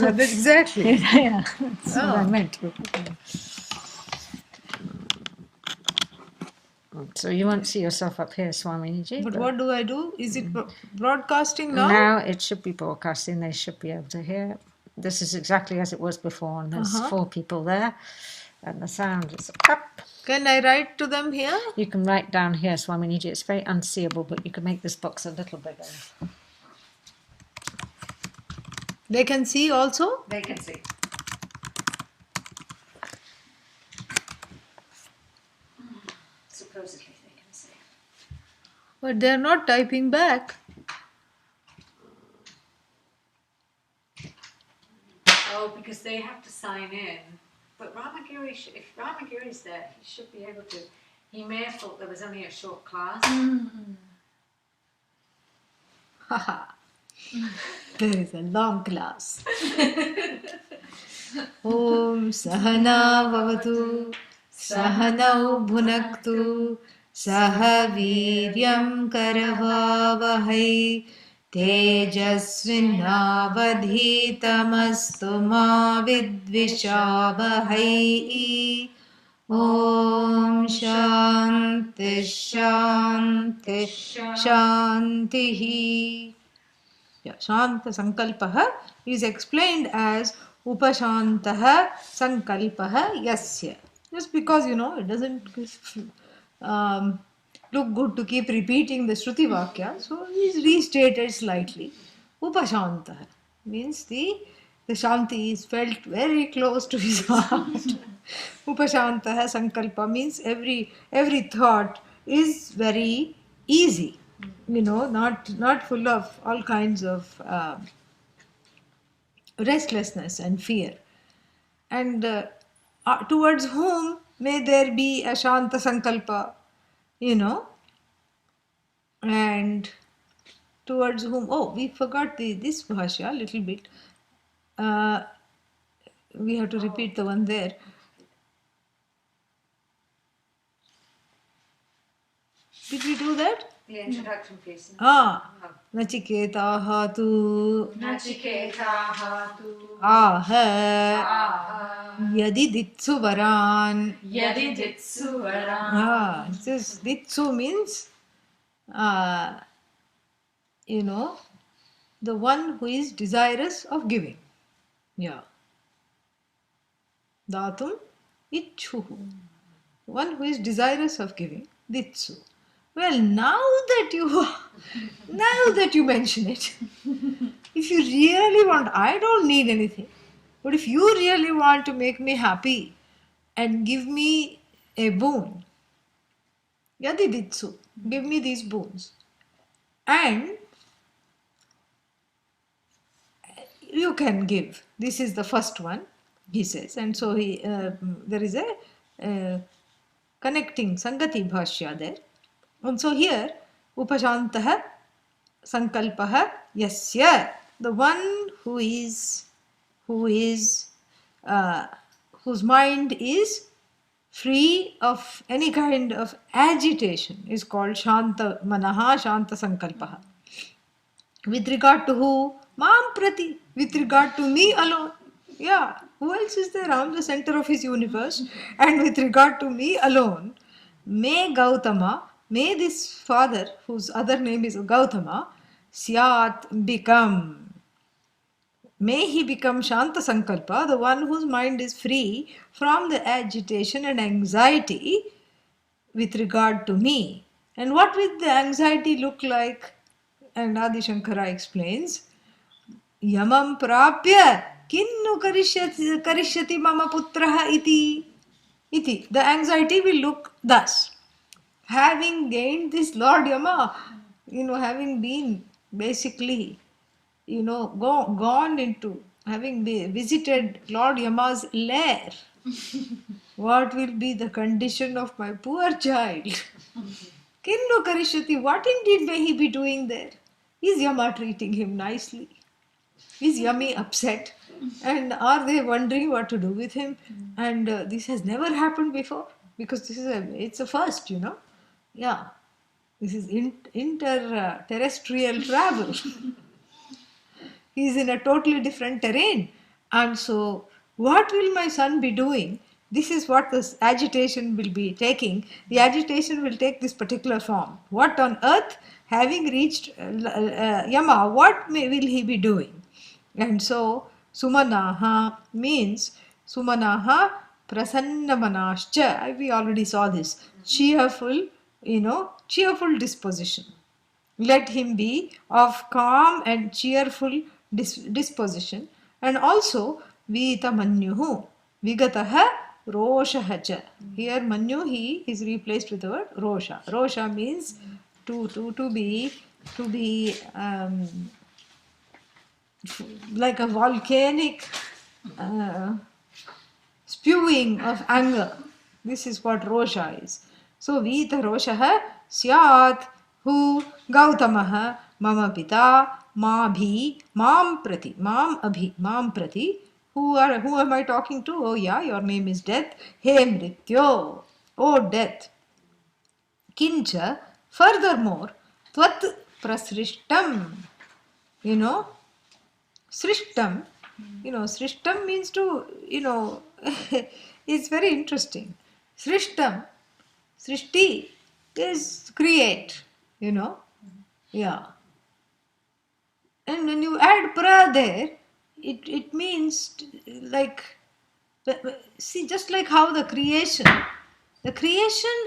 That's exactly. Yeah, that's what I meant. So you won't see yourself up here, Swamiji. But what do I do? Is it broadcasting now? Now it should be broadcasting. They should be able to hear. This is exactly as it was before, and there's 4 people there, and the sound is up. Can I write to them here? You can write down here, Swamiji. It's very unseeable, but you can make this box a little bigger. They can see also? They can see. Supposedly they can see. But they are not typing back. Oh, because they have to sign in. But Ramagiri, if Ramagiri's there, he should be able to. He may have thought there was only a short class. Haha. There is a long class. Om Sahana Vavatu Sahanau Bhunaktu Sahaviryam Karavavahai Tejasvinavadhitamastu ma vidvishavahai. Om Shanti Shanti Shantihi. Yeah, Shanta Sankalpaha is explained as Upashantaha Sankalpaha Yasya. Just because, it doesn't look good to keep repeating the Shruti Vakya, so it is restated slightly. Upashantaha means the Shanti is felt very close to his heart. Upashantaha Sankalpa means every thought is very easy. Not full of all kinds of restlessness and fear. And towards whom may there be a Shanta Sankalpa, and towards whom, we forgot this Bhashya a little bit. We have to repeat the one there. Did we do that? The introduction piece. Nachiketa hatu. Nachiketa hatu. Yadi ditsu varan. Yadi ditsu varan. This ditsu means, the one who is desirous of giving. Yeah. Datum ichuhu. One who is desirous of giving. Ditsu. Well, now that you mention it, if you really want, I don't need anything, but if you really want to make me happy and give me a boon, yadi ditsu, give me these boons, and you can give. This is the first one, he says, and so there is a connecting Sangati Bhashya there. And so here, Upashantaha Sankalpaha Yasya, the one whose mind is free of any kind of agitation is called Shanta Manaha Shanta Sankalpaha. With regard to who? Mam Prati. With regard to me alone. Yeah, who else is there? I am the center of his universe. And with regard to me alone, may Gautama, may this father, whose other name is Gautama, Syat become. May he become Shanta Sankalpa, the one whose mind is free from the agitation and anxiety with regard to me. And what will the anxiety look like? And Adi Shankara explains, Yamam prapya kinnu karishyati mama putraha iti. The anxiety will look thus. Having gained this Lord Yama, having been basically, gone into, having visited Lord Yama's lair, what will be the condition of my poor child? Kinnu karishyati, what indeed may he be doing there? Is Yama treating him nicely? Is Yami upset? And are they wondering what to do with him? And this has never happened before, because it's a first, Yeah, this is interterrestrial travel. He is in a totally different terrain, And so, what will my son be doing? This is what this agitation will be taking. The agitation will take this particular form. What on earth, having reached Yama, what will he be doing? And so, Sumanaha means Sumanaha Prasannamanascha. We already saw this. Cheerful, cheerful disposition. Let him be of calm and cheerful disposition. And also, Vita Manyuhu, Vigataha Roshaha cha. Here, Manyu, he is replaced with the word Rosha. Rosha means to be like a volcanic spewing of anger. This is what Rosha is. So, Vita Roshaha Syat Hu Gautamaha Mama Pita Mabhi Mam Prati Mam Abhi Mam Prati. Who am I talking to? Oh yeah, your name is Death. He Mrityo. Oh Death. Kincha, furthermore, Tvat Prasrishtam. Srishtam, Srishtam means to, it's very interesting. Srishtam, Srishti is create, yeah. And when you add pra there, it means like, see, just like how the creation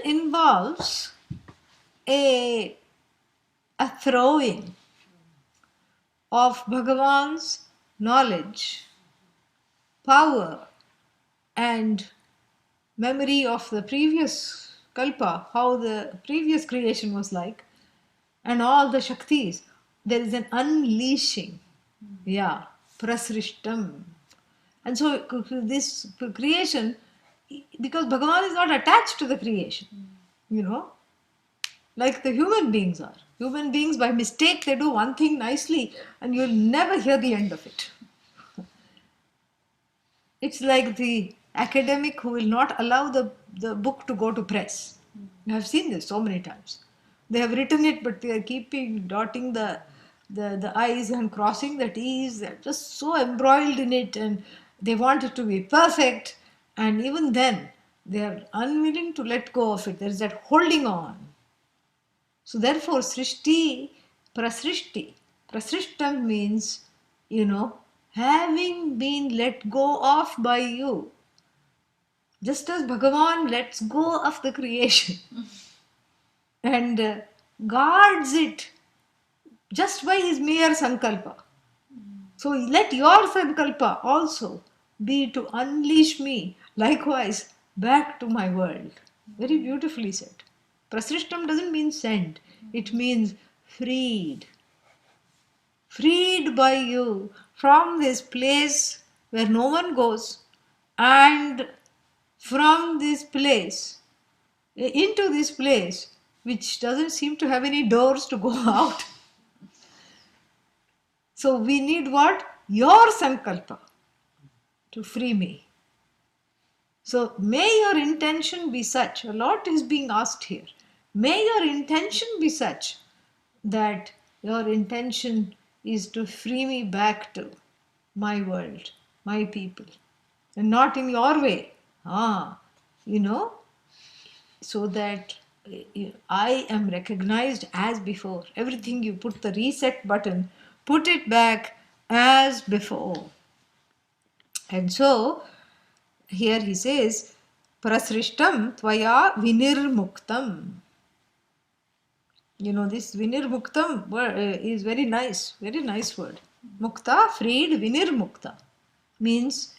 involves a throwing of Bhagavan's knowledge, power, and memory of the previous kalpa, how the previous creation was like, and all the Shaktis. There is an unleashing, prasrishtam. And so this creation, because Bhagavan is not attached to the creation, like the human beings are. Human beings, by mistake, they do one thing nicely and you'll never hear the end of it. It's like the academic who will not allow the book to go to press. I've seen this so many times. They have written it, but they are dotting the I's and crossing the T's. They're just so embroiled in it and they want it to be perfect. And even then, they are unwilling to let go of it. There is that holding on. So therefore, Srishti, Prasrishti. Prasrishtam means, having been let go of by you. Just as Bhagavan lets go of the creation and guards it just by his mere sankalpa. So let your sankalpa also be to unleash me likewise back to my world. Very beautifully said. Prasrishtam doesn't mean sent. It means freed. Freed by you from this place where no one goes and from this place into this place which doesn't seem to have any doors to go out. So we need what? Your sankalpa to free me. So may your intention be such, a lot is being asked here. May your intention be such that your intention is to free me back to my world, my people, and not in your way. So that I am recognized as before. Everything you put the reset button, put it back as before. And so, here he says, Prasrishtam tvaya vinirmuktam. This vinirmuktam is very nice word. Mukta, freed, vinirmukta means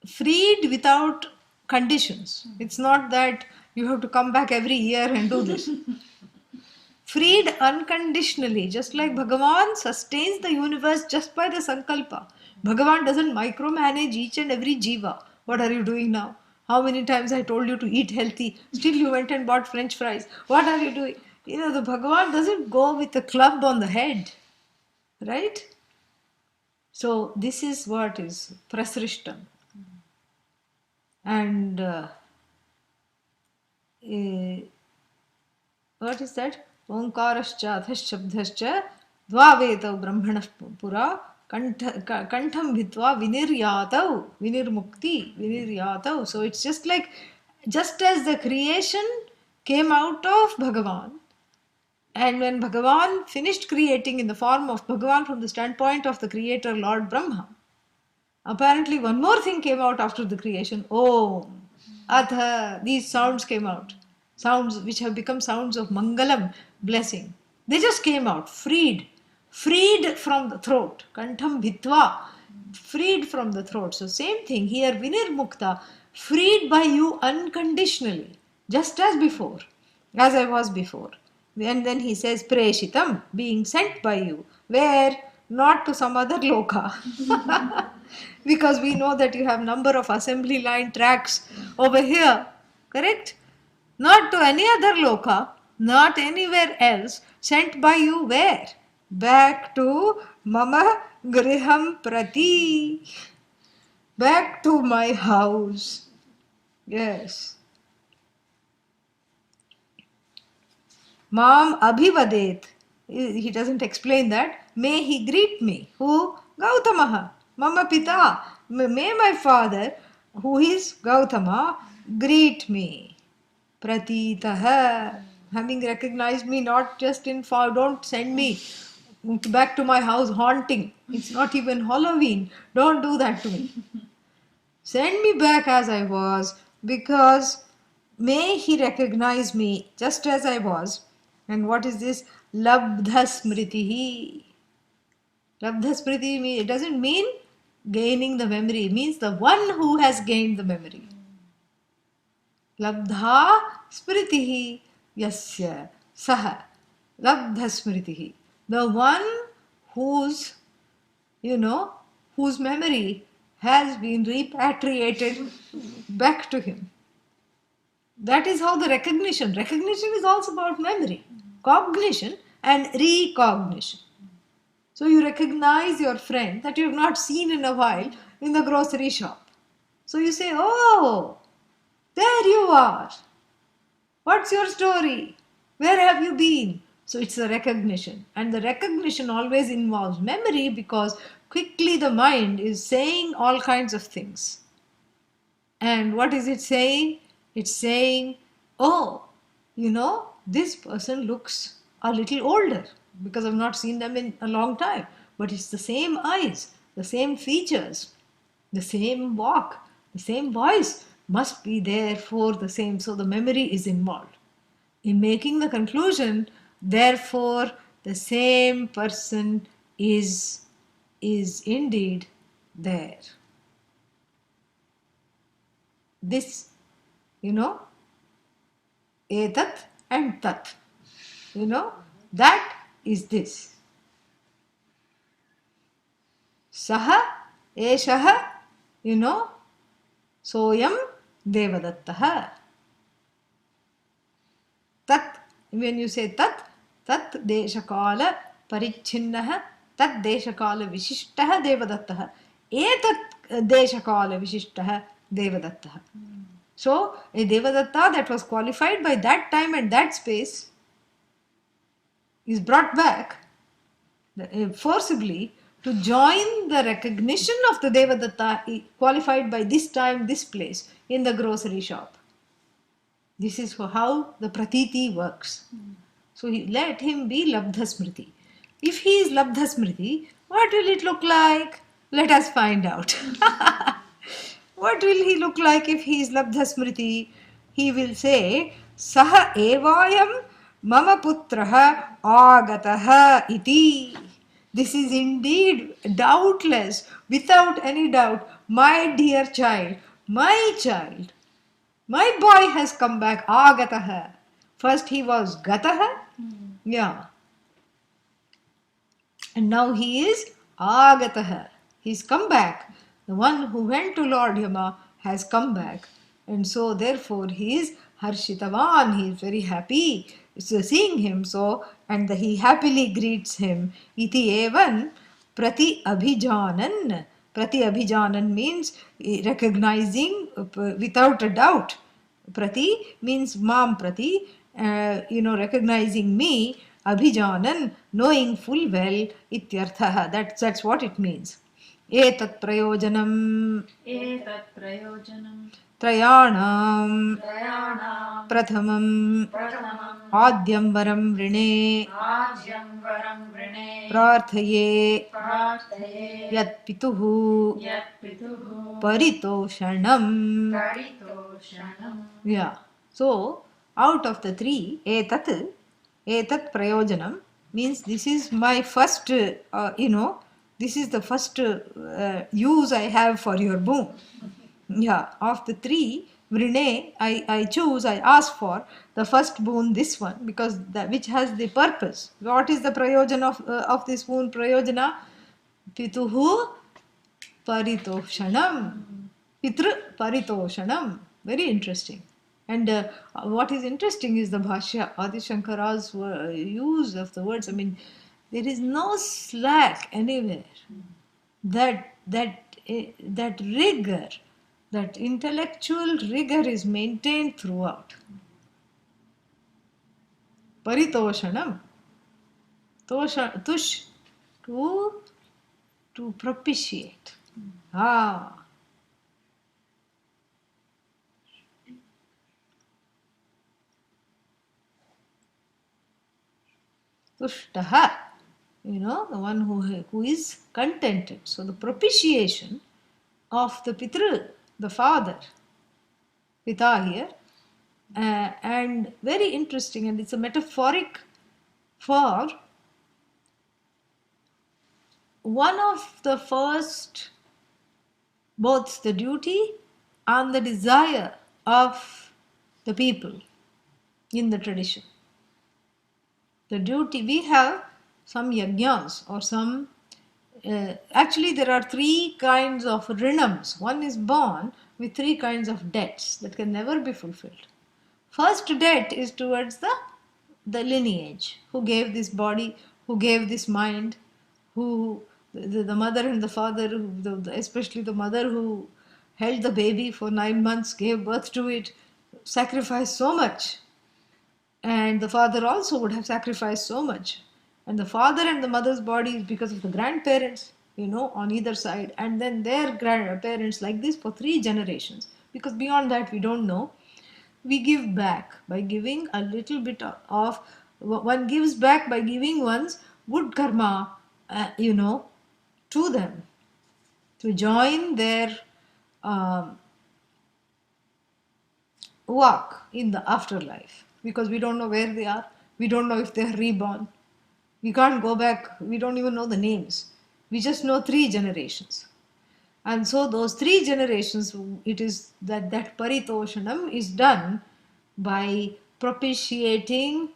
freed without conditions. It's not that you have to come back every year and do this. Freed unconditionally, just like Bhagavan sustains the universe just by the sankalpa. Bhagavan doesn't micromanage each and every jiva. What are you doing now? How many times I told you to eat healthy? Still you went and bought French fries. What are you doing? The Bhagavan doesn't go with a club on the head. Right? So this is what is prasrishtam. And what is that? Omkarascha adhashabdhascha dvavetau brahmanah pura Kantham Bhitva Viniryatau, Vinirmukti, Viniryatau. So it's just like, just as the creation came out of Bhagavan, and when Bhagavan finished creating in the form of Bhagavan from the standpoint of the creator Lord Brahma, apparently one more thing came out after the creation. Om, Atha, these sounds came out. Sounds which have become sounds of Mangalam, blessing. They just came out, freed from the throat. Kantham Bhitva, freed from the throat. So same thing here, Vinirmukta, freed by you unconditionally, just as before, as I was before. And then he says, Preshitam, being sent by you. Where? Not to some other loka. Because we know that you have number of assembly line tracks over here. Correct? Not to any other loka, not anywhere else. Sent by you where? Back to Mama Griham Prati. Back to my house. Yes. Mam Abhivadet. He doesn't explain that. May he greet me. Who? Gautamaha. Mama Pita. May my father, who is Gautama, greet me. Pratitaha. Having recognized me not just in form, don't send me back to my house haunting. It's not even Halloween. Don't do that to me. Send me back as I was, because may he recognize me just as I was. And what is this? Labdha smritihi. Labdha smriti, it doesn't mean gaining the memory. It means the one who has gained the memory. Labdha smritihi yasya saha. Labdha smritihi. The one whose, whose memory has been repatriated back to him. That is how the recognition is also about memory, cognition and recognition. So you recognize your friend that you have not seen in a while in the grocery shop. So you say, oh, there you are. What's your story? Where have you been? So it's the recognition. And the recognition always involves memory, because quickly the mind is saying all kinds of things. And what is it saying? It's saying, oh, this person looks a little older because I've not seen them in a long time. But it's the same eyes, the same features, the same walk, the same voice must be there for the same. So the memory is involved. In making the conclusion, therefore, the same person is indeed there. This, etat and tat, that is this. Saha, eshaha, soyam devadattaha. Tat, when you say tat deshakala parichinnaha, tat deshakala vishishtah devadattaha. Etat deshakala vishishtah devadattaha. So, a devadatta that was qualified by that time and that space is brought back forcibly to join the recognition of the devadatta qualified by this time, this place in the grocery shop. This is how the pratiti works. So let him be labdha smriti. If he is labdha smriti, what will it look like? Let us find out. What will he look like if he is labdha smriti? He will say, Saha evayam mama putraha agataha iti. This is indeed doubtless, without any doubt, my dear child, my child. My boy has come back, agataha. First he was gataha, yeah. And now he is agataha. He's come back. The one who went to Lord Yama has come back. And so therefore he is harshitavan. He is very happy seeing him. So, and he happily greets him. Iti evan prati abhijanan. Prati abhijanan means recognizing without a doubt. Prati means mam prati, recognizing me Abhijanan, knowing full well, ityarthaha. That's what it means. Etat prayojanam. Etat prayojanam. Trayanam. Trayanam. Prathamam. Prathamam. Adyam varam vrine. Adyam varam vrine. Prarthaye. Prarthaye. Yat pituhu. Yat pituhu. Paritoshanam. Paritoshanam. Yeah. So, out of the three, etat prayojanam means this is my first, this is the first use I have for your boon. Yeah. Of the three, Vrine, I choose, I ask for the first boon, this one, because that which has the purpose. What is the prayojana of this boon? Prayojana? Pituhu paritoshanam. Pitru paritoshanam. Very interesting. And what is interesting is the Bhashya, Adi Shankara's use of the words. I mean, there is no slack anywhere. That rigor, that intellectual rigor is maintained throughout. Paritoshanam. Tush, to propitiate. Ah. Tushtaha, the one who is contented. So the propitiation of the Pitru, the father, Pita here, and very interesting, and it's a metaphoric for one of the first, both the duty and the desire of the people in the tradition. The duty, we have some yajnas or some, actually there are three kinds of rinams. One is born with three kinds of debts that can never be fulfilled. First debt is towards the lineage, who gave this body, who gave this mind, who the mother and the father, especially the mother who held the baby for 9 months, gave birth to it, sacrificed so much. And the father also would have sacrificed so much. And the father and the mother's body is because of the grandparents, on either side. And then their grandparents, like this for 3 generations. Because beyond that, we don't know. We give back by giving a little bit of, one gives back by giving one's good karma, to them, to join their work in the afterlife. Because we don't know where they are. We don't know if they are reborn. We can't go back. We don't even know the names. We just know 3 generations. And so those 3 generations, it is that paritoshanam is done by propitiating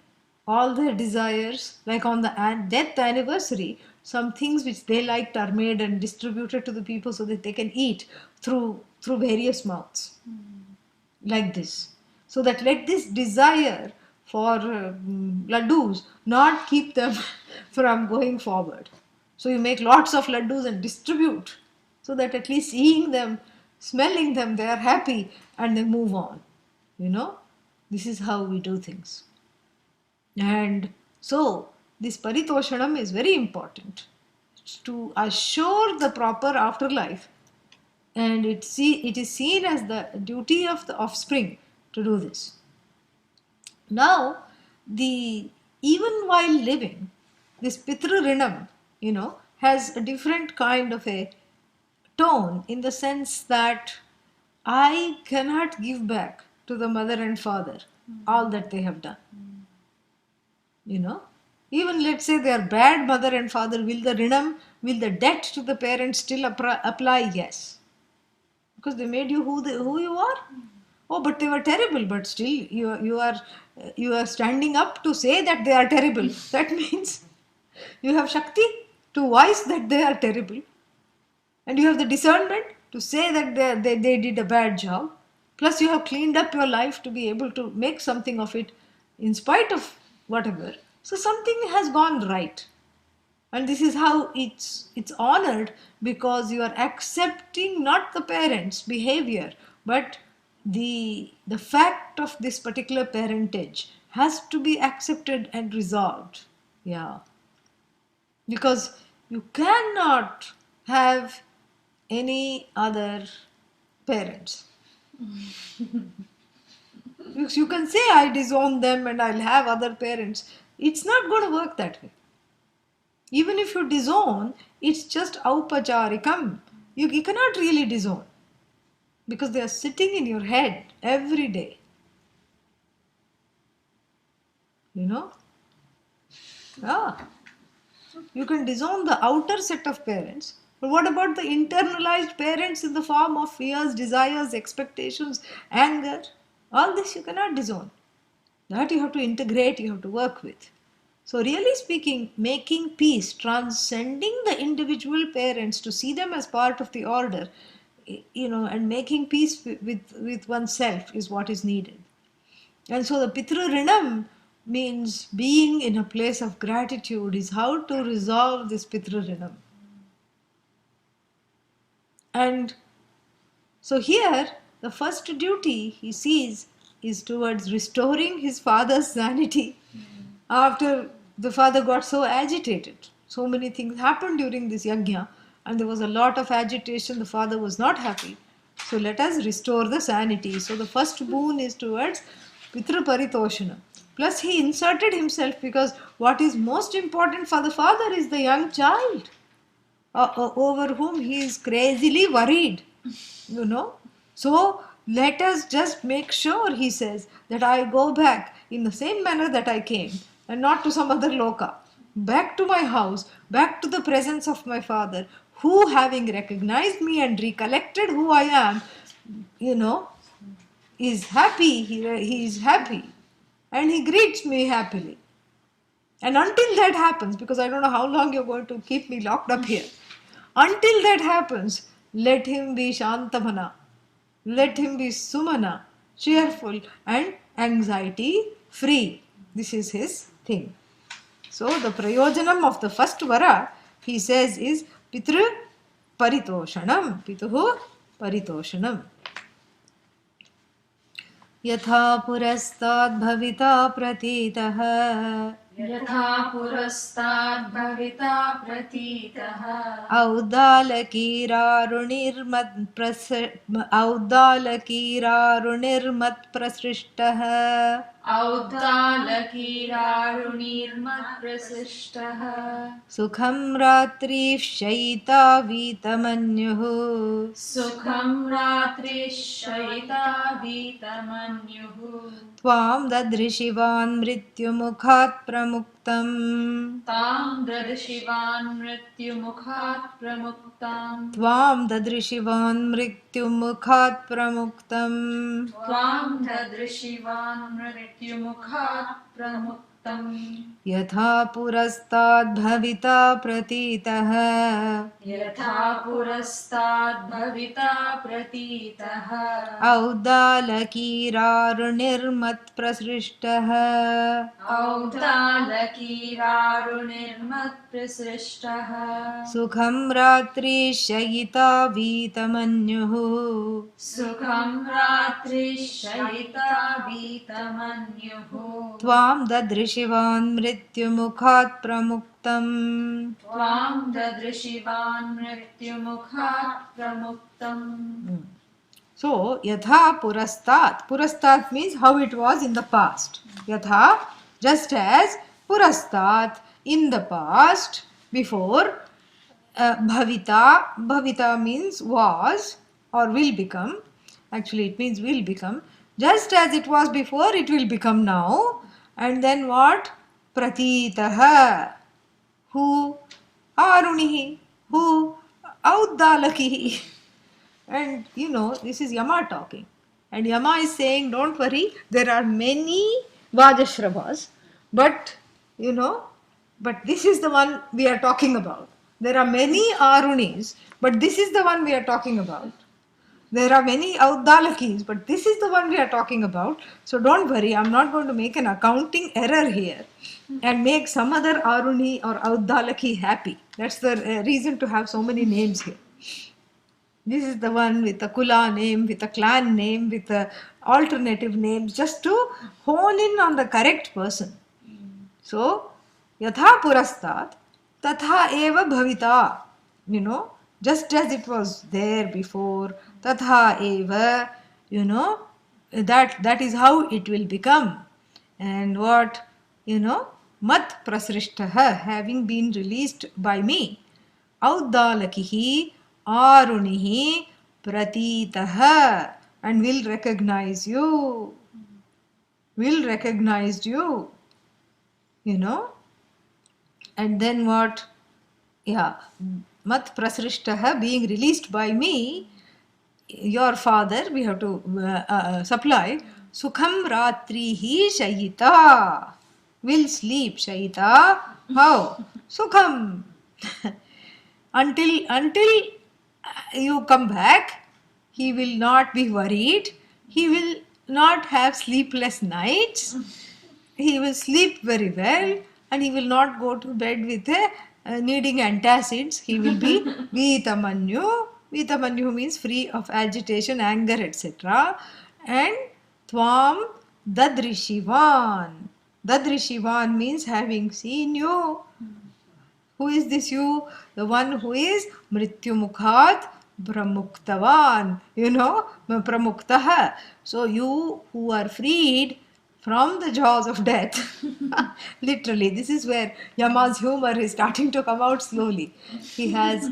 all their desires. Like on the death anniversary, some things which they liked are made and distributed to the people so that they can eat through various mouths. Like this. So that let this desire for laddus not keep them from going forward. So you make lots of laddus and distribute, so that at least seeing them, smelling them, they are happy and they move on. This is how we do things. And so this paritoshanam is very important to assure the proper afterlife. And it is seen as the duty of the offspring to do this. Now, even while living, this Pitru Rinam, has a different kind of a tone, in the sense that I cannot give back to the mother and father all that they have done. Even let's say they are bad mother and father, will the debt to the parents still apply? Yes. Because they made you who you are. Oh, but they were terrible. But still, you are standing up to say that they are terrible. That means you have Shakti to voice that they are terrible, and you have the discernment to say that they did a bad job. Plus, you have cleaned up your life to be able to make something of it, in spite of whatever. So something has gone right. And this is how it's honored, because you are accepting not the parents' behavior, but the fact of this particular parentage has to be accepted and resolved. Yeah. Because you cannot have any other parents. Because you can say, I disown them and I'll have other parents. It's not going to work that way. Even if you disown, it's just aupacharikam. You cannot really disown because they are sitting in your head every day. You know? Ah. You can disown the outer set of parents, but what about the internalized parents in the form of fears, desires, expectations, anger? All this you cannot disown. That you have to integrate, you have to work with. So, really speaking, making peace, transcending the individual parents to see them as part of the order, and making peace with oneself is what is needed. And so the Pitru Rinam means being in a place of gratitude is how to resolve this Pitru Rinam. And so here, the first duty he sees is towards restoring his father's sanity after the father got so agitated. So many things happened during this yajna and there was a lot of agitation. The father was not happy. So let us restore the sanity. So the first boon is towards Pitru Paritoshana. Plus he inserted himself because what is most important for the father is the young child over whom he is crazily worried. So let us just make sure, he says, that I go back in the same manner that I came and not to some other loka. Back to my house, back to the presence of my father, who, having recognized me and recollected who I am, is happy. He is happy and he greets me happily. And until that happens, because I don't know how long you're going to keep me locked up here, until that happens, let him be Shantamana. Let him be Sumana, cheerful and anxiety free. This is his thing. So the prayojanam of the first vara, he says, is Pitru Paritoshanam. Pituhu Paritoshanam. Yatha purastad bhavita pratitah यथा पुरस्ताद् भविता प्रतीतः औद्दालकीरारुणिर्मत्प्रसृष्टः औद्दालकीरारुणिर्मत्प्रसृष्टः सुखं रात्रिः शयिता वीतमन्युः सुखं रात्रिः शयिता वीतमन्युः त्वां ददृशिवान् मृत्युमुखात् प्रमुक्तम् तां ददृशिवान् मृत्युमुखात् प्रमुक्ताम् त्वां ददृशिवान् मृत्युमुखात् प्रमुक्तम् त्वां ददृशिवान् मृत्युमुखात् प्रमुक्तम् यथा पुरस्ताद् भविता प्रतीतः यथा पुरस्ताद् भविता प्रतीतः औद्दालकीरारुणिर्मत्प्रसृष्टः औद्दालकीरारुणिर्मत्प्रसृष्टः सुखं रात्रिः शयिता वीतमन्युः सुखं रात्रिः शयिता वीतमन्युः त्वां ददृशिवान् मृत्युमुखात् प्रमुक्तम् त्वां ददृशिवान् मृत्युमुखात् प्रमुक्तम्. So, yatha purastat. Purastat means how it was in the past. Yatha, just as purastat, in the past, before, bhavita. Bhavita means was or will become. Actually, it means will become. Just as it was before, it will become now. And then what? Pratitaha. Who? Arunihi. Who? Auddalakihi. And this is Yama talking. And Yama is saying, don't worry, there are many Vajasravas, but this is the one we are talking about. There are many Arunis, but this is the one we are talking about. There are many Auddalakis, but this is the one we are talking about. So don't worry, I'm not going to make an accounting error here and make some other Aruni or Auddalaki happy. That's the reason to have so many names here. This is the one with a Kula name, with a clan name, with a alternative names, just to hone in on the correct person. So, Yatha purastat, tatha eva bhavita. Just as it was there before, tatha eva, that is how it will become. And what, mat prasrishtaha, having been released by me, audalakihi arunihi pratitaha, and will recognize you, you know. And then what? Yeah, mat prasrishtaha, being released by me, your father, we have to supply, sukham ratrihi shayita, will sleep. Shayita, how? Sukham. until you come back, he will not be worried, he will not have sleepless nights, he will sleep very well, and he will not go to bed with needing antacids. He will be vitamanyu. Vitamanyu means free of agitation, anger, etc. And tvam dadrishivan. Dadrishivan means having seen you. Who is this you? The one who is mrityumukhat pramuktavan. Pramuktaha. So you who are freed from the jaws of death. Literally, this is where Yama's humor is starting to come out slowly. He has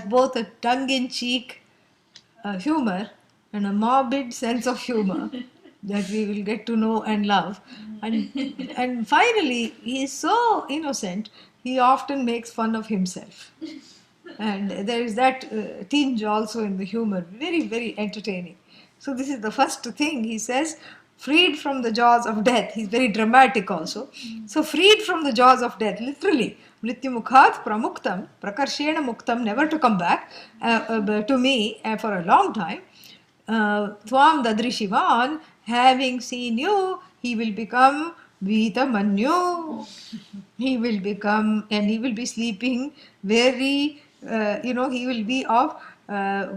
both a tongue-in-cheek humor and a morbid sense of humor that we will get to know and love. And finally, he is so innocent, he often makes fun of himself. And there is that tinge also in the humor, very, very entertaining. So this is the first thing he says, freed from the jaws of death. He's very dramatic also. So freed from the jaws of death, literally, mrityumukhat pramuktam, prakarshena muktam, never to come back to me for a long time. Tvam dadrishivan, having seen you, he will become vitamanyu. He will become, and he will be sleeping very, he will be of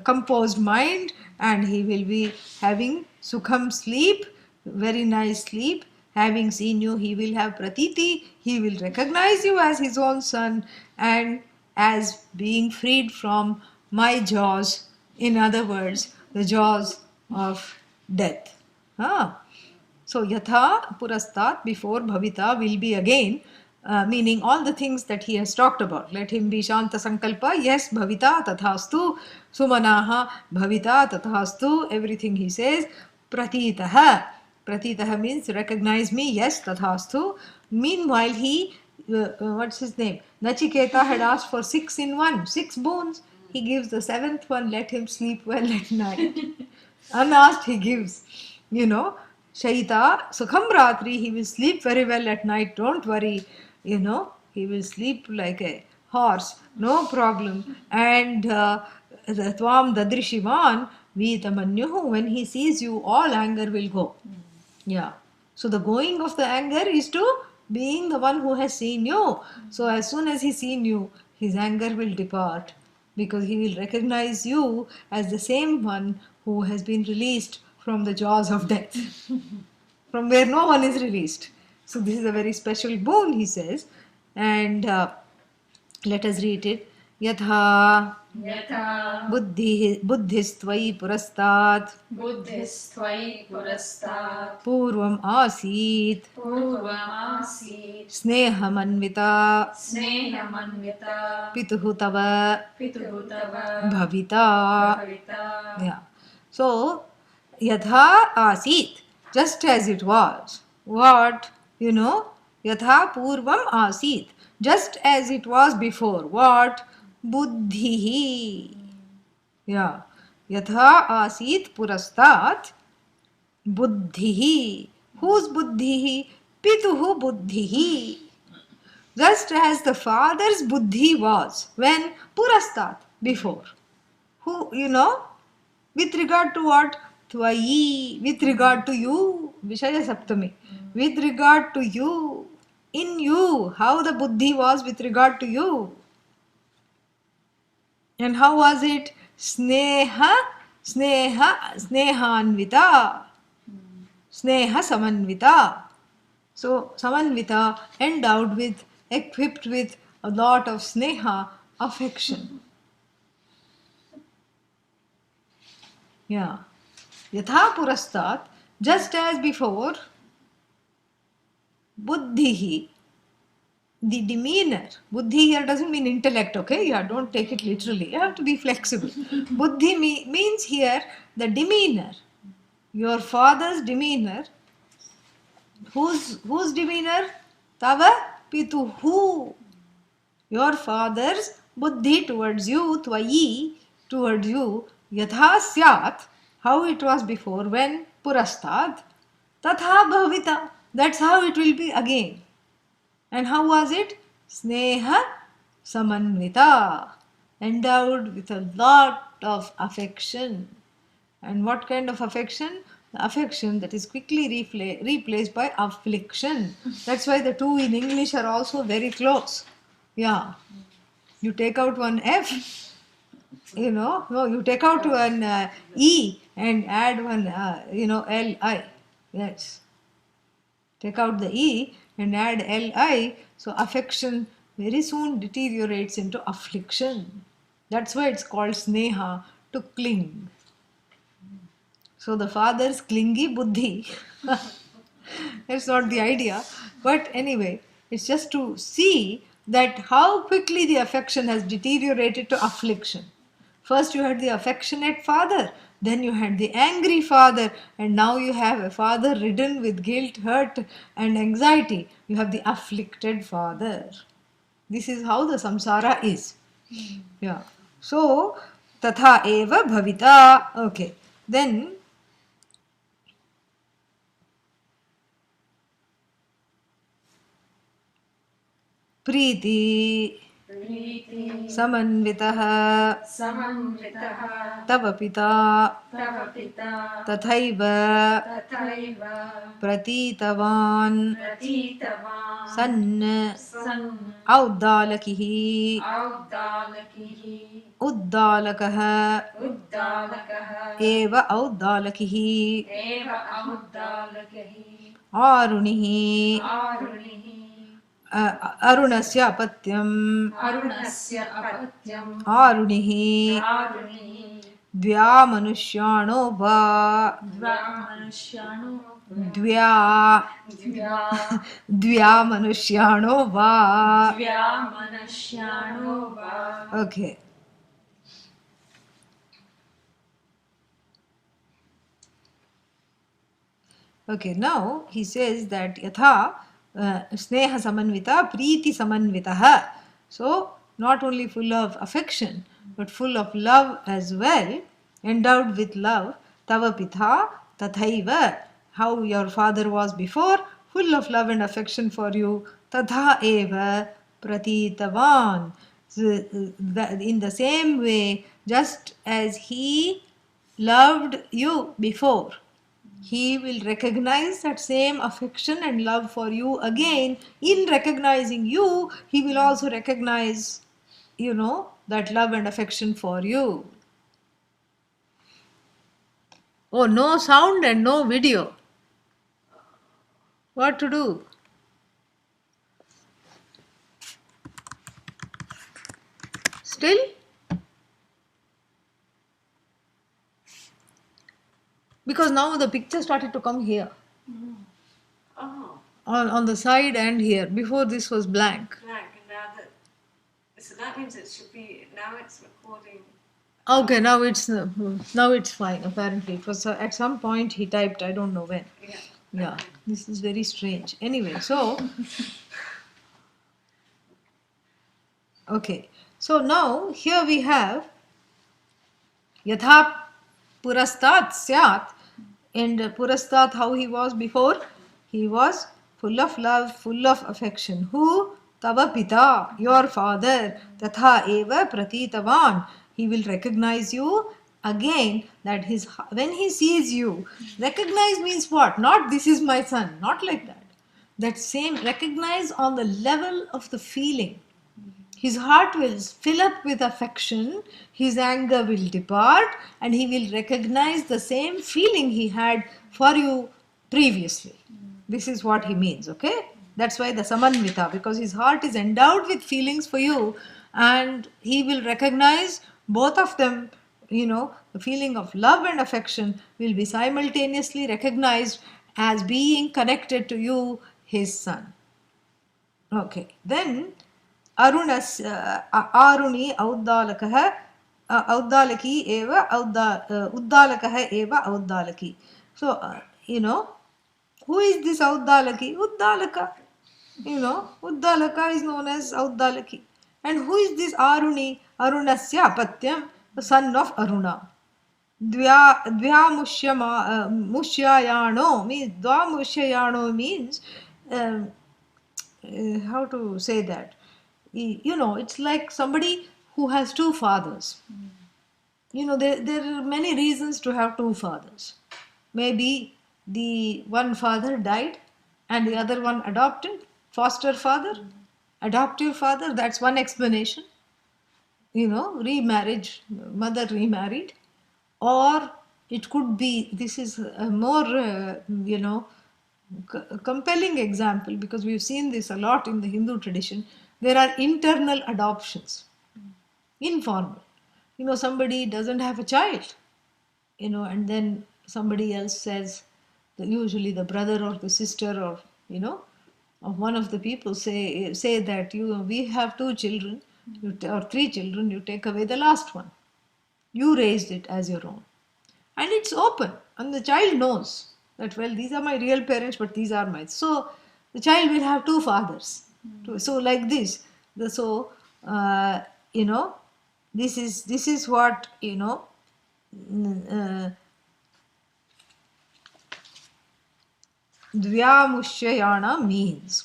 composed mind, and he will be having sukham sleep, very nice sleep. Having seen you, he will have pratiti, he will recognize you as his own son, and as being freed from my jaws, in other words, the jaws of death. So yatha purastat, before, bhavita will be again, meaning all the things that he has talked about. Let him be shanta sankalpa, yes, bhavita tathastu, sumanaha bhavita tathastu, everything he says. Pratitaha, pratitaha means recognize me, yes, tathastu. Meanwhile, what's his name? Nachiketa had asked for 6 in 1, 6 boons. He gives the 7th one, let him sleep well at night. Unasked, he gives, Shaita, Sukham Ratri, he will sleep very well at night, don't worry, he will sleep like a horse, no problem. And the Tvam Dadrishivan, Vitamanyuhu, when he sees you, all anger will go. Yeah. So the going of the anger is to being the one who has seen you. So as soon as he's seen you, his anger will depart, because he will recognize you as the same one who has been released from the jaws of death, from where no one is released. So this is a very special boon, he says. And let us read it. Yatha buddhistvai purastat purvam asit snehamanvita pituhu tava bhavita. Yeah. So yatha asit, just as it was. What? Yatha purvam asit, just as it was before. What? Buddhihi. Yeah. Yatha asit purastat buddhihi. Whose buddhihi? Pituhu buddhihi. Just as the father's buddhi was when purastat, before. Who, with regard to what? Tvayi, with regard to you, Vishaya Saptami, with regard to you, in you, how the buddhi was with regard to you. And how was it? Snehanvita, sneha samanvita. So, samanvita, endowed with, equipped with a lot of sneha, affection. Yeah. Yatha purastat, just as before, buddhihi, the demeanor. Buddhi here doesn't mean intellect, okay? Yeah, don't take it literally. You have to be flexible. Buddhi means here the demeanor. Your father's demeanor. Whose demeanor? Tava pitu. Who? Your father's buddhi towards you, tvayi, towards you, yatha syat, how it was before, when purastad, tatha bhavita. That's how it will be again. And how was it? Sneha samanvita, endowed with a lot of affection. And what kind of affection? The affection that is quickly replaced by affliction. That's why the two in English are also very close. Yeah. You take out one F, no, you take out one E and add one, Li. Yes. Take out the E and add Li. So affection very soon deteriorates into affliction. That's why it's called sneha, to cling. So the father's clingy buddhi. That's not the idea. But anyway, it's just to see that how quickly the affection has deteriorated to affliction. First you had the affectionate father, then you had the angry father, and now you have a father ridden with guilt, hurt, and anxiety. You have the afflicted father. This is how the samsara is. Yeah. So, tatha eva bhavita. Okay. Then, प्रीति समन्वितः तव पिता तथैव प्रतीतवान् सन् औद्दालकिः उद्दालकः एव औद्दालकिः आरुणिः अरुणस्य अपत्यम् आरुणिः द्व्यामनुष्याणो वा द्व्यामनुष्याणो वा. Okay. Okay, now he says that yatha sneha samanvita preeti samanvitaha. So, not only full of affection, but full of love as well, endowed with love. Tava pitha tathaiva, how your father was before, full of love and affection for you. Tatha eva pratitavan. In the same way, just as he loved you before, he will recognize that same affection and love for you again. In recognizing you, he will also recognize, that love and affection for you. Oh, no sound and no video. What to do? Still? Because now the picture started to come here. Oh, On the side and here. Before this was blank. and now that, so that means it should be, now it's recording. Okay, now it's fine. Apparently, it was at some point he typed. I don't know when. Yeah, this is very strange. Anyway, so okay. So now here we have yatha purastat syat, and purastat, how he was before. He was full of love, full of affection. Who? Tava pita, your father. Tatha eva pratitavan. He will recognize you again. That when he sees you, recognize means what? Not this is my son, not like that. That same recognize on the level of the feeling. His heart will fill up with affection, his anger will depart, and he will recognize the same feeling he had for you previously. This is what he means, okay? That's why the Samanvita, because his heart is endowed with feelings for you, and he will recognize both of them. The feeling of love and affection will be simultaneously recognized as being connected to you, his son. Okay, then Arunas Aruni Auddalakah Auddalaki eva Uddalakah eva Auddalaki. So, who is this Auddalaki? Uddalaka. Uddalaka is known as Auddalaki. And who is this Aruni? Arunasya Apatyam, the son of Aruna. Mushyayano means Dvamushyayano means how to say that? It's like somebody who has two fathers. There are many reasons to have two fathers. Maybe the one father died and the other one adopted, foster father, adoptive father, that's one explanation. Remarriage, mother remarried. Or it could be, this is a more, compelling example, because we've seen this a lot in the Hindu tradition. There are internal adoptions, informal. Somebody doesn't have a child, and then somebody else says, usually the brother or the sister or, of one of the people say that, we have two children, or three children, you take away the last one. You raised it as your own. And it's open, and the child knows that, well, these are my real parents, but these are mine. So the child will have two fathers. So like this. So this is what Dvyamushyayana means.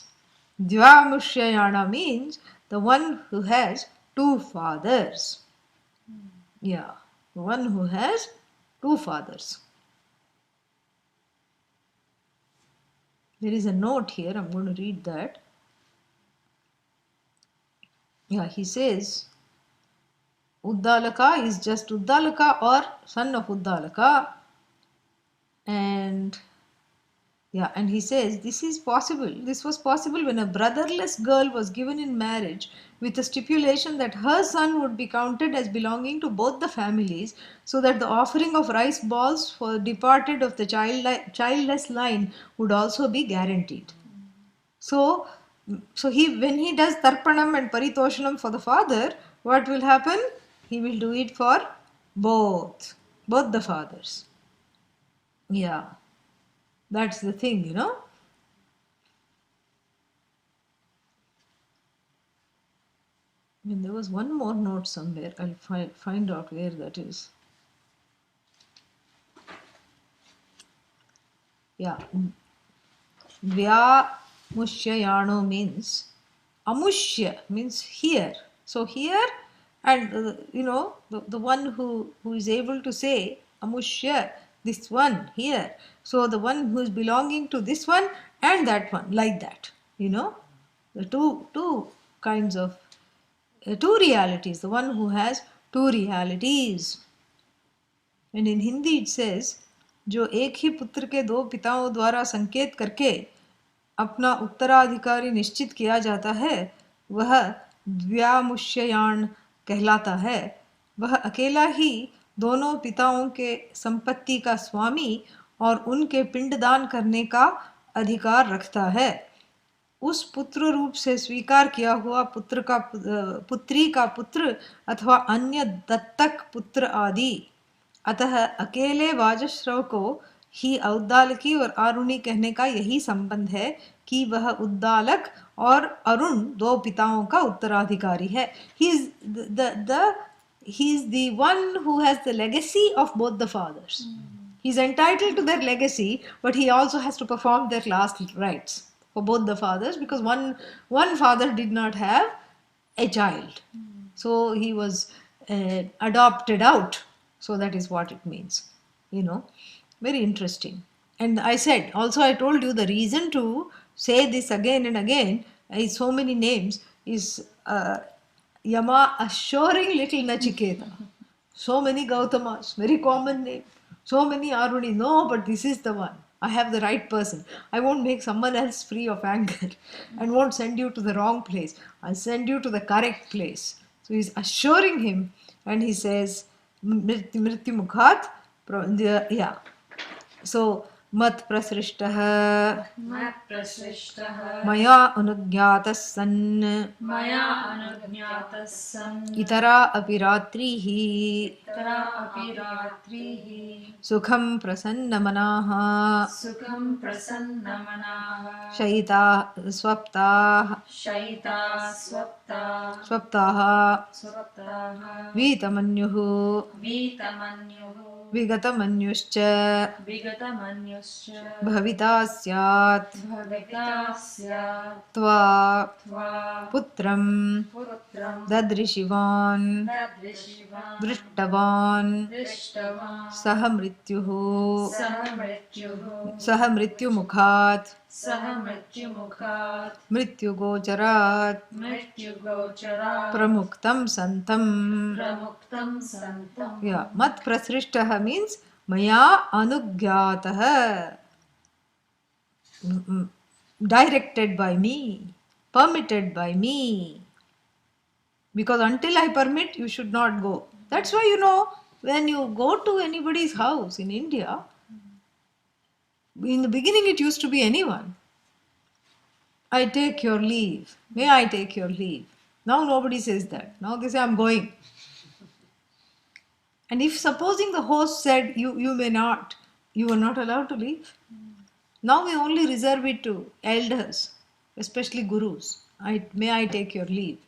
Dvyamushyayana means the one who has two fathers. Yeah, the one who has two fathers. There is a note here, I'm going to read that. Yeah, he says, Uddalaka is just Uddalaka or son of Uddalaka. And he says this is possible. This was possible when a brotherless girl was given in marriage with a stipulation that her son would be counted as belonging to both the families, so that the offering of rice balls for departed of the childless line would also be guaranteed. So when he does tarpanam and paritoshanam for the father, what will happen? He will do it for both the fathers. Yeah, that's the thing, And there was one more note somewhere. I'll find out where that is. Yeah, Vyamushyayano means amushya means here. So here, and the one who is able to say amushya, this one here. So the one who is belonging to this one and that one, like that. The two kinds of two realities. The one who has two realities. And in Hindi it says, जो एक ही पुत्र के दो पिताओं द्वारा संकेत करके अपना उत्तराधिकारी निश्चित किया जाता है, वह द्व्यामुष्ययान कहलाता है. वह अकेला ही दोनों पिताओं के संपत्ति का स्वामी और उनके पिंडदान करने का अधिकार रखता है. उस पुत्र रूप से स्वीकार किया हुआ पुत्री का पुत्र अथवा अन्य दत्तक पुत्र आदि. अतः अकेले वाजश्रव को ही औद्दालकी और आरुणी कहने का यही संबंध है कि वह उद्दालक और अरुण दो पिताओं का उत्तराधिकारी है. He is the one who has the legacy of both the fathers. He is entitled to their legacy, but he also has to perform their last rites for both the fathers, because one father did not have a child. So he was adopted out. So that is what it means. Very interesting. And I told you the reason to say this again and again, is so many names, is Yama assuring little Nachiketa. So many Gautamas, very common name. So many Aruni, no, but this is the one. I have the right person. I won't make someone else free of anger and won't send you to the wrong place. I'll send you to the correct place. So he's assuring him, and he says, Mrityu Mukhat, yeah. So, mat prasrishtah मत्प्रसृष्टः maya anugyatah san मया अनुज्ञातः सन् itara api ratrihi तरा अपि रात्रिः sukham prasannamanaha सुखं प्रसन्नमनाः shayita swaptah शयिता स्वप्ता swaptaha स्वप्ताः vitamanyuhu वीतमन्युः vigatamanyuscha विगतमन्युश्च bhavita syat भविता स्यात् tva त्वा putram पुत्रं dadrishivan तदृशिवान् दृष्टवान् दृष्टवान् सह मृत्युः सह मृत्युः मृत्युमुखात् सह मृत्युमुखात् मृत्युगोचरात् मृत्युगोचरात् प्रमुक्तं सन्तम्. प्रमुक्तं सन्तम्. Yeah, mat prasrishtah means maya anugyatah, directed by me, permitted by me. Because until I permit, you should not go. That's why, when you go to anybody's house in India, in the beginning it used to be anyone. I take your leave. May I take your leave? Now nobody says that. Now they say, I'm going. And if supposing the host said, you may not, you are not allowed to leave. Now we only reserve it to elders, especially gurus. May I take your leave?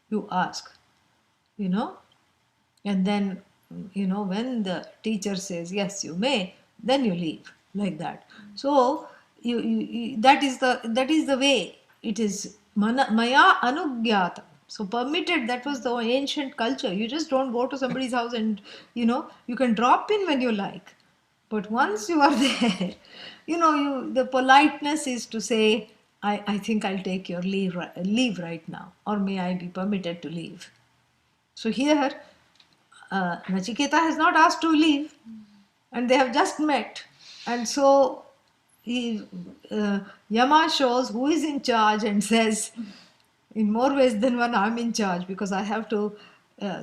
You ask, and then, when the teacher says, yes, you may, then you leave, like that. So, that is the way it is. Maya anugyata. So permitted, that was the ancient culture. You just don't go to somebody's house and, you can drop in when you like. But once you are there, the politeness is to say, I think I'll take your leave right now, or may I be permitted to leave. So here, Nachiketa has not asked to leave, and they have just met. And so Yama shows who is in charge and says, in more ways than one, I'm in charge, because I have to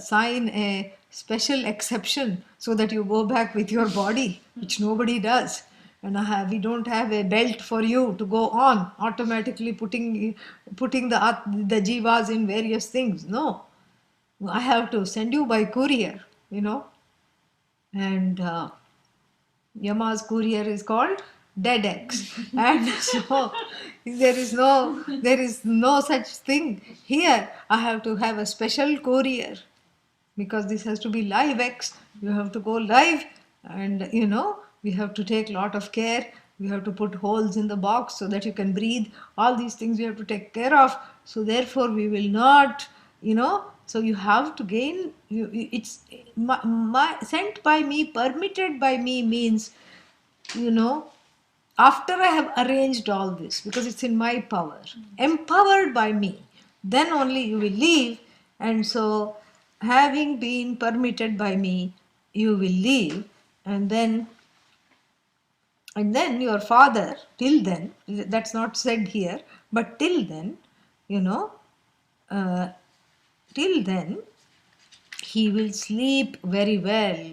sign a special exception so that you go back with your body, which nobody does. And we don't have a belt for you to go on, automatically putting the jivas in various things. No. I have to send you by courier, and Yama's courier is called DeadX. And so there is no such thing. Here I have to have a special courier, because this has to be live X. You have to go live, and we have to take a lot of care. We have to put holes in the box so that you can breathe. All these things we have to take care of. So therefore we will not, so you have to gain, it's sent by me, permitted by me means, after I have arranged all this, because it's in my power, empowered by me, then only you will leave. And so, having been permitted by me, you will leave. And then your father, till then, that's not said here, but till then, till then, he will sleep very well.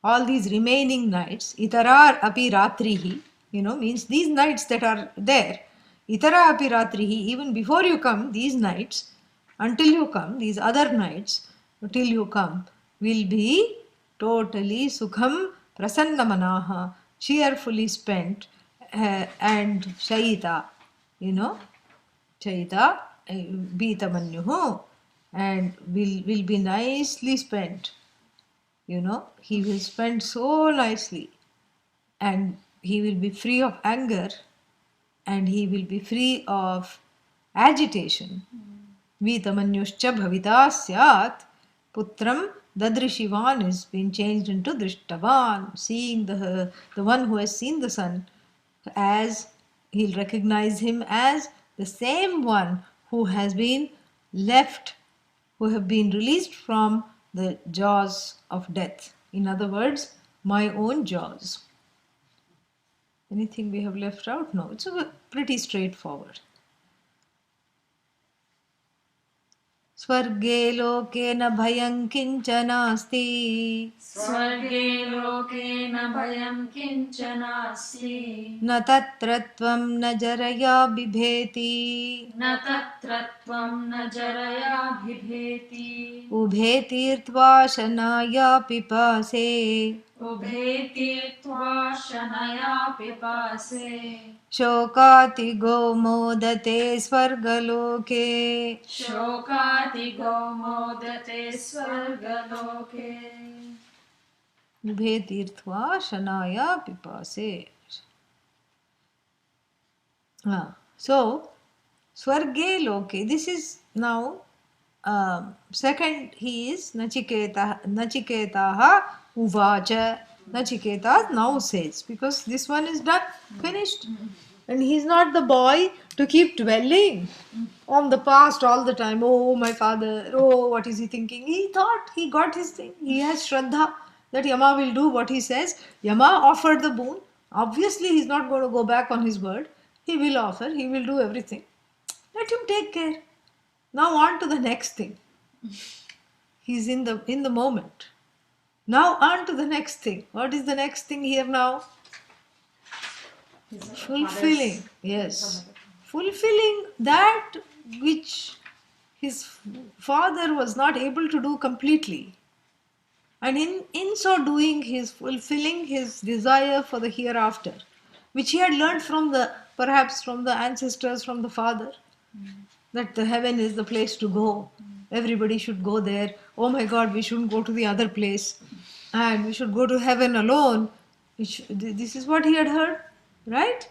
All these remaining nights, itarar api ratrihi, means these nights that are there, itara api ratrihi, even before you come, these nights, until you come, these other nights, till you come, will be totally sukham prasannamanaha, cheerfully spent, and shayita, shayita, bhitamanyuhu, and will be nicely spent. He will spend so nicely, and he will be free of anger, and he will be free of agitation. Vitamanyuscha bhavita syat, putram dadrishivan is been changed into drishtavan, seeing the one who has seen the son, as he'll recognize him as the same one who has been left, who have been released from the jaws of death. In other words, my own jaws. Anything we have left out? No, it's pretty straightforward. स्वर्गे लोके न भयं किंच नास्ति स्वर्गे लोके न भयं किंच नास्ति न तत्र त्वं न जरया बिभेति न तत्र त्वं न जरया बिभेति उभे तीर्त्वा शनाया पिपासे उभे तीर्त्वा शनया पिपासे शोकातिगो मोदते स्वर्गलोके शोकातिगो मोदते स्वर्गलोके उभे तीर्त्वा Shanaya पिपासे. So, Swarge Loke, this is now second, he is Nachiketaha Uvacha. Nachiketa now says, because this one is done, finished. And he's not the boy to keep dwelling on the past all the time. Oh, my father, oh, what is he thinking? He thought he got his thing. He has Shraddha that Yama will do what he says. Yama offered the boon. Obviously, he's not going to go back on his word. He will offer, he will do everything. Let him take care. Now on to the next thing. He's in the moment. Now on to the next thing. What is the next thing here now? Fulfilling. Yes. Fulfilling that which his father was not able to do completely. And in so doing, he is fulfilling his desire for the hereafter, which he had learned perhaps from the ancestors, from the father, that the heaven is the place to go. Everybody should go there. Oh my God, we shouldn't go to the other place. And we should go to heaven alone. This is what he had heard, right?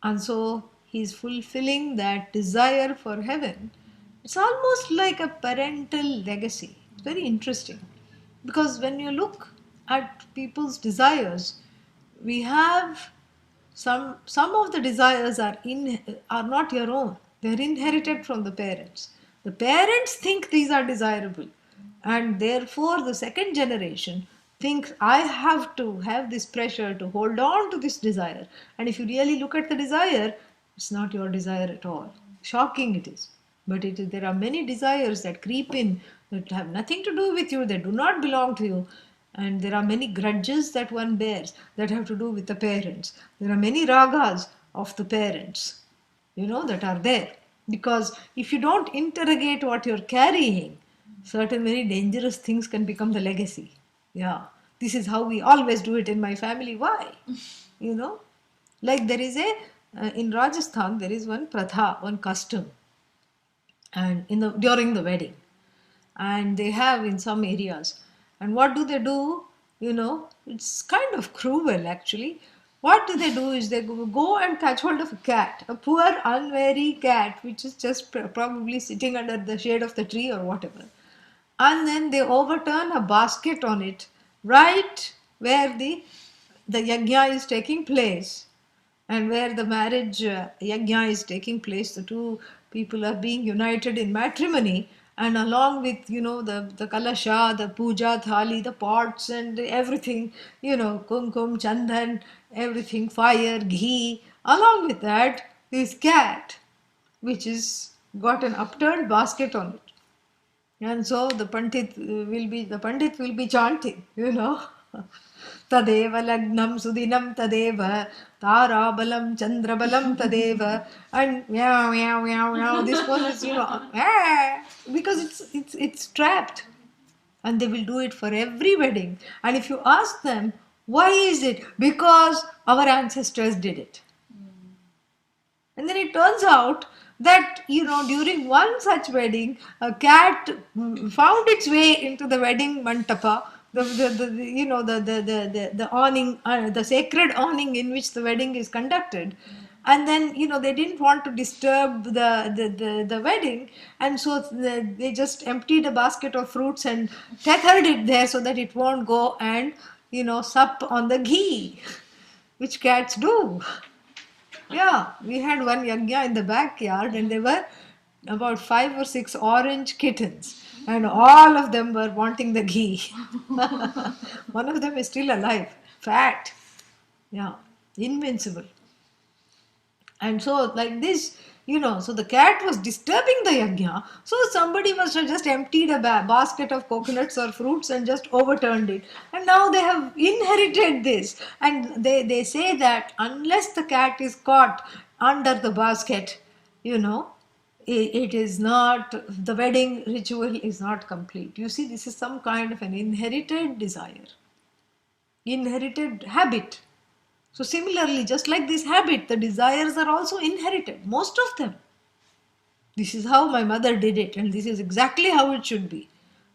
And so he is fulfilling that desire for heaven. It's almost like a parental legacy. It's very interesting. Because when you look at people's desires, we have some of the desires are not your own. They're inherited from the parents. The parents think these are desirable, and therefore the second generation thinks, I have to have this pressure to hold on to this desire. And if you really look at the desire, it's not your desire at all. Shocking it is. But there are many desires that creep in that have nothing to do with you, that do not belong to you. And there are many grudges that one bears that have to do with the parents. There are many ragas of the parents, that are there. Because if you don't interrogate what you're carrying, certain very dangerous things can become the legacy. Yeah, this is how we always do it in my family. Why? Like there is in Rajasthan, there is one pratha, one custom, and during the wedding, and they have in some areas. And what do they do? It's kind of cruel actually. What do they do is they go and catch hold of a cat, a poor unwary cat, which is just probably sitting under the shade of the tree or whatever. And then they overturn a basket on it, right where the yajna is taking place, and where the marriage yajna is taking place. The two people are being united in matrimony, and along with the kalasha, the puja thali, the pots and everything, kumkum, chandan, everything, fire, ghee. Along with that, this cat, which is got an upturned basket on it. And so the pandit will be chanting, Tadeva lagnam sudinam tadeva tarabalam chandrabalam tadeva, and meow meow meow meow. This one is because it's trapped, and they will do it for every wedding. And if you ask them why is it, because our ancestors did it. And then it turns out that, during one such wedding, a cat found its way into the wedding mantapa, the awning, the sacred awning in which the wedding is conducted. And then, they didn't want to disturb the wedding. And so they just emptied a basket of fruits and tethered it there so that it won't go and, sup on the ghee, which cats do. Yeah, we had one yajna in the backyard, and there were about 5 or 6 orange kittens, and all of them were wanting the ghee. One of them is still alive, fat. Yeah, invincible. And so, like this, so the cat was disturbing the yajna. So somebody must have just emptied a basket of coconuts or fruits and just overturned it. And now they have inherited this. And they say that unless the cat is caught under the basket, it is not, the wedding ritual is not complete. You see, this is some kind of an inherited desire, inherited habit. So similarly, just like this habit, the desires are also inherited, most of them. This is how my mother did it, and this is exactly how it should be.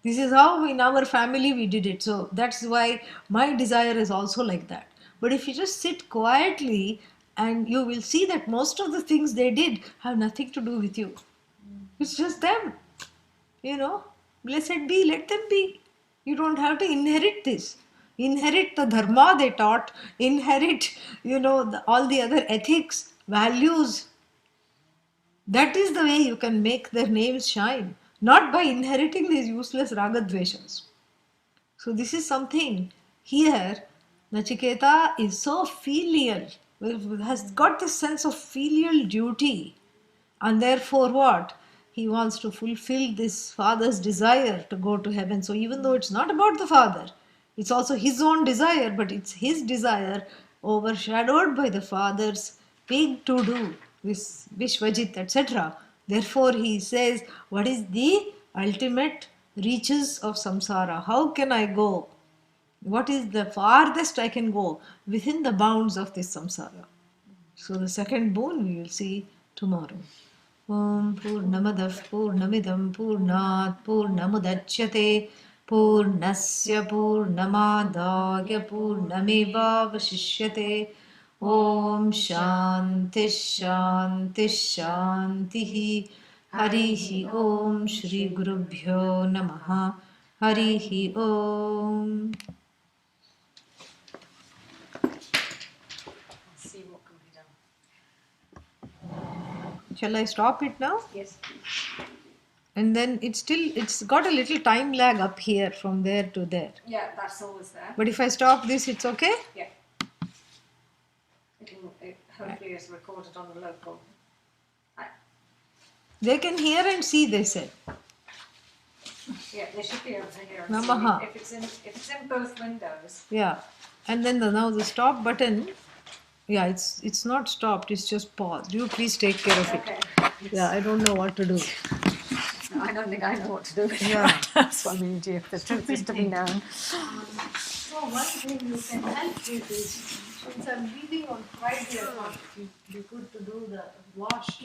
This is how in our family we did it. So that's why my desire is also like that. But if you just sit quietly, and you will see that most of the things they did have nothing to do with you. It's just them. Blessed be, let them be. You don't have to inherit this. Inherit the dharma they taught, inherit, all the other ethics, values. That is the way you can make their names shine, not by inheriting these useless ragadveshas. So this is something here, Nachiketa is so filial, has got this sense of filial duty, and therefore what? He wants to fulfill this father's desire to go to heaven. So even though it's not about the father, it's also his own desire, but it's his desire overshadowed by the father's big to-do, this Vishvajit, etc. Therefore he says, what is the ultimate reaches of samsara? How can I go? What is the farthest I can go within the bounds of this samsara? So the second boon we will see tomorrow. Om Purnamadav Purnamidam Purnat Purnamudachyate Purnasya Purnamadagya Purnameva Vashishyate. Om Shanti Shanti Shanti. Harihi Om Shri Gurubhyo Namaha. Harihi Om. See what can be done. Shall I stop it now? Yes. And then it's got a little time lag up here from there to there. Yeah, that's always there. But if I stop this, it's okay? Yeah. It hopefully is recorded on the local. They can hear and see, they said. Yeah, they should be able to hear and Namaha. see. If it's in both windows. Yeah. And then now the stop button, yeah, it's not stopped, it's just paused. You please take care of it. Okay. Yeah, I don't know what to do. I don't think I know what to do with Yeah. it. Swamini, if the truth is to be known. So one thing you can help with is, since I'm leaving on Friday, I thought it would be good to do the wash.